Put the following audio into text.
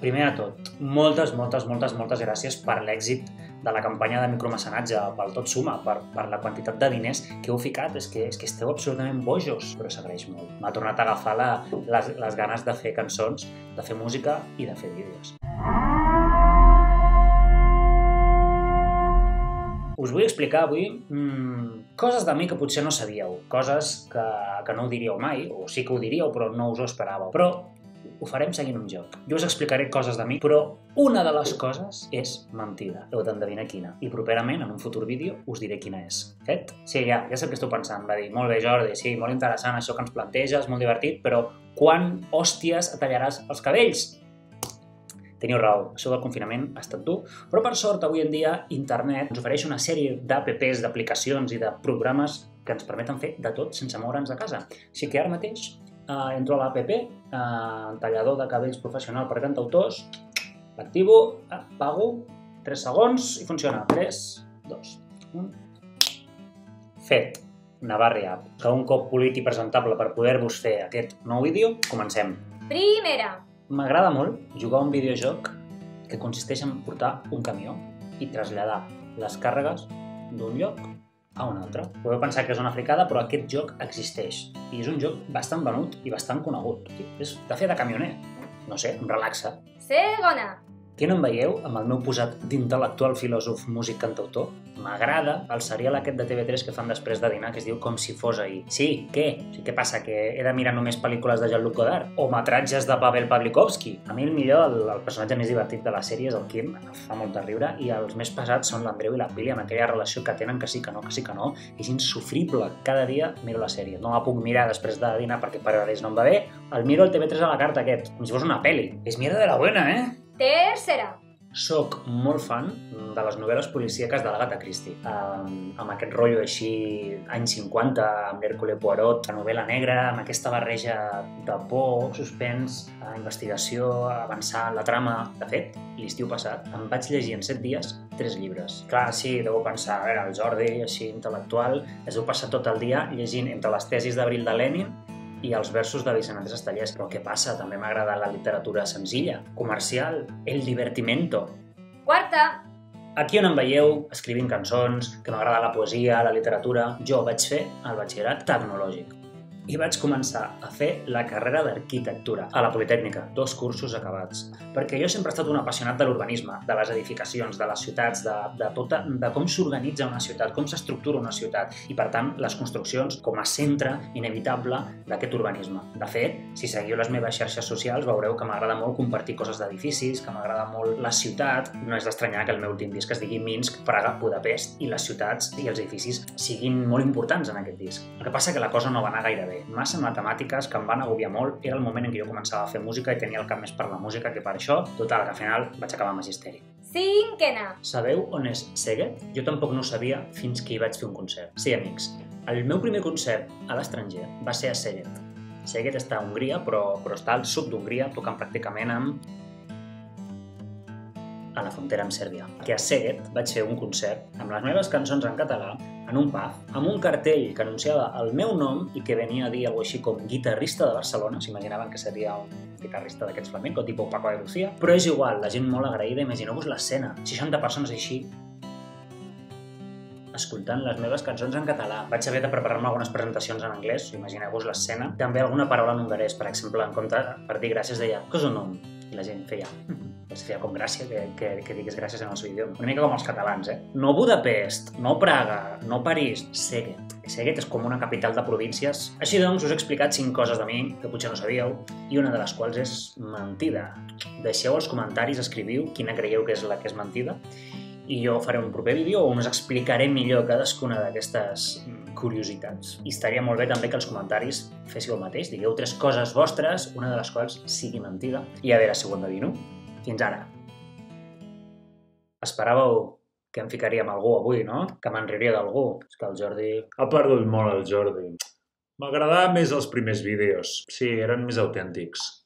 Primer de tot, moltes gràcies per l'èxit de la campanya de micromecenatge pel Tot Suma, per la quantitat de diners que heu ficat. És que esteu absolutament bojos, però s'agraeix molt. M'ha tornat a agafar les ganes de fer cançons, de fer música i de fer vídeos. Us vull explicar avui coses de mi que potser no sabíeu, coses que no ho diríeu mai, o sí que ho diríeu però no us ho esperàveu. Però ho farem seguint un joc. Jo us explicaré coses de mi, però una de les coses és mentida. Heu d'endevinar quina. I properament, en un futur vídeo, us diré quina és. Fet? Sí, ja sé què esteu pensant. Va dir, molt bé, Jordi, sí, molt interessant això que ens planteges, molt divertit, però quan, hòsties, et tallaràs els cabells? Teniu raó, això del confinament ha estat dur, però per sort avui en dia internet ens ofereix una sèrie d'apps, d'aplicacions i de programes que ens permeten fer de tot sense moure'ns de casa. Així que ara mateix entro a l'app, tallador de cabells professional per cantautors, l'activo, pago, 3 segons i funciona. 3, 2, 1... Fet! Navarri App. Que un cop polit i presentable per poder-vos fer aquest nou vídeo, comencem. Primera. M'agrada molt jugar a un videojoc que consisteix en portar un camió i traslladar les càrregues d'un lloc a un altre. Podeu pensar que és una fricada, però aquest joc existeix. I és un joc bastant venut i bastant conegut. És de fer de camioner. No sé, em relaxa. Segona. Què no em veieu amb el meu posat d'intel·lectual filòsof músic cantautor? M'agrada el serial aquest de TV3 que fan després de dinar, que es diu Com si fos ahir. Sí, què? Què passa, que he de mirar només pel·lícules de Jean-Luc Godard? O metratges de Pavel Pawlikowski? A mi el millor, el personatge més divertit de la sèrie és el Kim, fa molt de riure, i els més pesats són l'Andreu i la Pili, amb aquella relació que tenen que sí que no, és insufrible. Cada dia miro la sèrie. No la puc mirar després de dinar perquè per horaris no em va bé. El miro al TV3 a la carta aquest, com si fos una peli. És mierda de la buena, eh? Tercera. Soc molt fan de les novel·les policíaques de l'Agatha Christie, amb aquest rotllo així anys 50, amb l'Hercule Poirot, la novel·la negra, amb aquesta barreja de por, suspens, investigació, avançar la trama. De fet, l'estiu passat em vaig llegir en 7 dies 3 llibres. Clar, sí, deu pensar, a veure, el Jordi, així intel·lectual, es deu passar tot el dia llegint entre les tesis d'Abril de Lenin i els versos de Vicent Andrés Estellés. Però què passa? També m'agrada la literatura senzilla, comercial, el divertimento. Quarta. Aquí on em veieu escrivint cançons, que m'agrada la poesia, la literatura, jo vaig fer el batxillerat tecnològic. I vaig començar a fer la carrera d'arquitectura a la Politècnica, 2 cursos acabats. Perquè jo sempre he estat un apassionat de l'urbanisme, de les edificacions, de les ciutats, de com s'organitza una ciutat, com s'estructura una ciutat, i per tant les construccions com a centre inevitable d'aquest urbanisme. De fet, si seguiu les meves xarxes socials veureu que m'agrada molt compartir coses d'edificis, que m'agrada molt la ciutat. No és d'estranyar que el meu últim disc es digui Minsk, Praga, Budapest, i les ciutats i els edificis siguin molt importants en aquest disc. El que passa que la cosa no va anar gaire bé. Massa matemàtiques que em van agobiar molt. Era el moment en què jo començava a fer música i tenia el cap més per la música que per això. Total, que al final vaig acabar a magisteri. Cinquena. Sabeu on és Szeged? Jo tampoc no ho sabia fins que hi vaig fer un concert. Sí, amics, el meu primer concert a l'estranger va ser a Szeged. Szeged està a Hongria, però està al sud d'Hongria, tocant pràcticament a la frontera amb Sèrbia. Que a Szeged vaig fer un concert amb les meves cançons en català, en un pub, amb un cartell que anunciava el meu nom i que venia a dir alguna cosa així com guitarrista de Barcelona. S'imaginaven que seria un guitarrista d'aquests flamenco, tipus Paco de Lucía. Però és igual, la gent molt agraïda, imagineu-vos l'escena. 60 persones així, escoltant les meves cançons en català. Vaig haver de preparar-me algunes presentacions en anglès, imagineu-vos l'escena. També alguna paraula en hongarès, per exemple, en compte per dir gràcies deia "Kozonom", i la gent feia com gràcia que digués gràcies en el seu idioma. Una mica com els catalans, eh? No Budapest, no Praga, no París, Szeged. Szeged és com una capital de províncies. Així doncs, us he explicat 5 coses de mi que potser no sabíeu, i una de les quals és mentida. Deixeu als comentaris, escriviu quina creieu que és la que és mentida, i jo faré un proper vídeo on us explicaré millor cadascuna d'aquestes curiositats. I estaria molt bé també que als comentaris féssiu el mateix, digueu 3 coses vostres, una de les quals sigui mentida, i a veure si ho endevino. Fins ara. Esperàveu que em ficaria amb algú avui, no? Que m'enriuria d'algú. És que el Jordi... Ha perdut molt el Jordi. M'agradava més els primers vídeos. Sí, eren més autèntics.